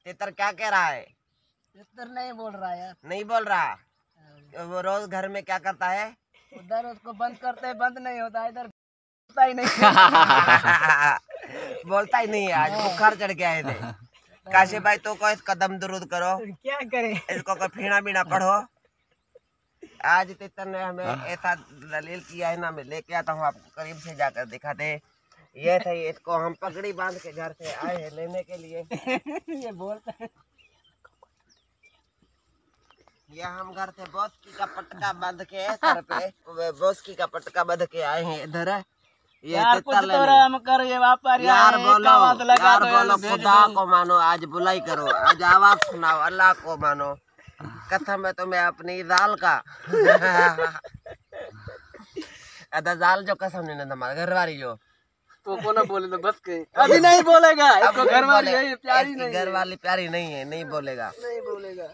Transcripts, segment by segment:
तितर क्या कह रहा है? तितर नहीं बोल रहा यार। नहीं बोल रहा। वो रोज घर में क्या करता है? उधर उसको बंद करते बंद नहीं होता, इधर बोलता ही नहीं। बोलता ही नहीं है। आज बुखार चढ़ गया है इधर। काशी भाई तो को इसका दम दुरूद करो। क्या करे, इसको कोई फीना बीना पढ़ो। आज तितर ने हमें ऐसा दलील किया है ना, मैं लेके आता हूँ आपको करीब से जाकर दिखाते। ये थे, इसको हम पगड़ी बांध के घर से आए हैं लेने के लिए। ये बोलता है। ये हम घर से बोस्की का पटका बांध के सर पे, बोस्की का पटका बांध के आए हैं इधर। ये यार कुछ तो हम कर, ये व्यापारी यार बोलो, यार बोलो, भेज खुदा को मानो, आज बुलाई करो, आज आवाज सुनाओ, अल्लाह को मानो। कसम है तुम्हें अपनी जाल का। अदा जाल जो कसम नहीं ना हमारे घर वाली जो तो को ना बोले तो बस के अभी नहीं बोलेगा। इसको घर वाली है, प्यारी नहीं, घर वाली प्यारी नहीं है, नहीं बोलेगा, नहीं बोलेगा।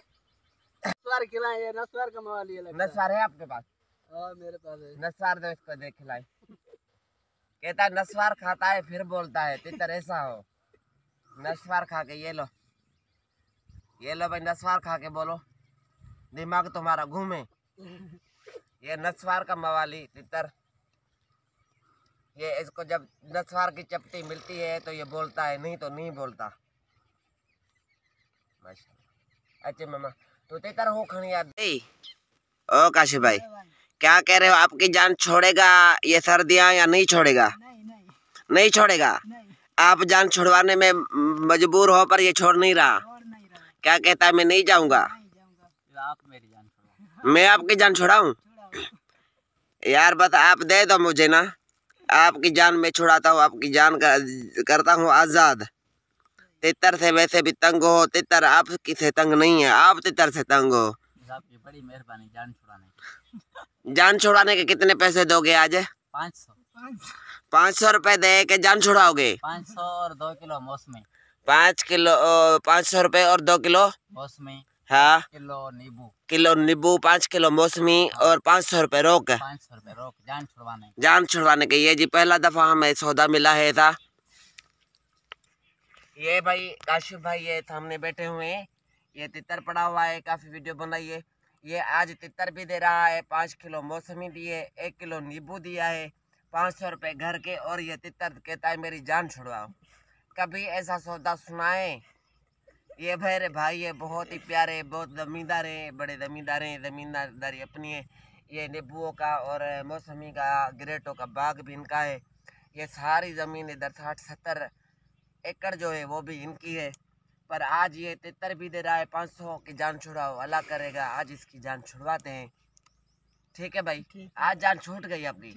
नस्वार खिलाए, ये नस्वार का मवाली है लगता है। नस्वार है आपके पास? हाँ मेरे पास है। नस्वार दो इसको, देख खिलाए। कहता है नस्वार खाता है फिर बोलता है। तितर ऐसा हो, नस्वार खा के ये लो भाई, नस्वार खा के बोलो, दिमाग तुम्हारा घूमे। ये नस्वार का मवाली तितर, ये इसको जब नस्वार की चपटी मिलती है तो ये बोलता है, नहीं तो नहीं बोलता। अच्छा मामा तो तितर हो खनिया दे। ओ काशी भाई क्या कह रहे हो? आपकी जान छोड़ेगा ये सर्दियां या नहीं छोड़ेगा? नहीं छोड़ेगा। आप जान छुड़वाने में मजबूर हो पर ये छोड़ नहीं रहा। क्या कहता है? मैं नहीं जाऊंगा। आप मेरी जान छुड़ाओ। मैं आपकी जान छुड़ाऊं? यार बस आप दे दो मुझे ना, आपकी जान मैं छुड़ाता हूँ, आपकी जान करता हूँ आजाद। तितर से वैसे भी तंग हो, तितर आपकी से तंग नहीं है, आप तितर से तंग हो। आपकी बड़ी मेहरबानी जान छुड़ाने। जान छुड़ाने के कितने पैसे दोगे आज? 500। 500 रुपए दे के जान छुड़ाओगे? 500 और 2 किलो मौसमी। 5 किलो 500 रुपए और 2 किलो मौसमी। हाँ, किलो नींबू 5 किलो मौसमी और 500 रुपए रोक। 500 रुपए रोक जान छुड़वाने के। ये जी पहला दफा हमें सौदा मिला है था। ये भाई काशिफ भाई ये सामने बैठे हुए हैं, ये तितर पड़ा हुआ है, काफी वीडियो बनाई है। ये आज तितर भी दे रहा है, 5 किलो मौसमी दिए, 1 किलो नींबू दिया है, 500 रुपए घर के, और ये तितर कहता है मेरी जान छुड़वाओ। कभी ऐसा सौदा सुनाए? ये मेरे भाई ये बहुत ही प्यारे, बहुत जमींदार है, बड़े जमींदार हैं, जमींदारी अपनी है। ये नींबुओं का और मौसमी का, ग्रेटों का बाग भी इनका है। ये सारी ज़मीन इधर 60-70 एकड़ जो है वो भी इनकी है। पर आज ये तितर भी दे रहा है 500 की जान छुड़ाओ, अल्लाह करेगा आज इसकी जान छुड़वाते हैं। ठीक है भाई, आज जान छूट गई आपकी।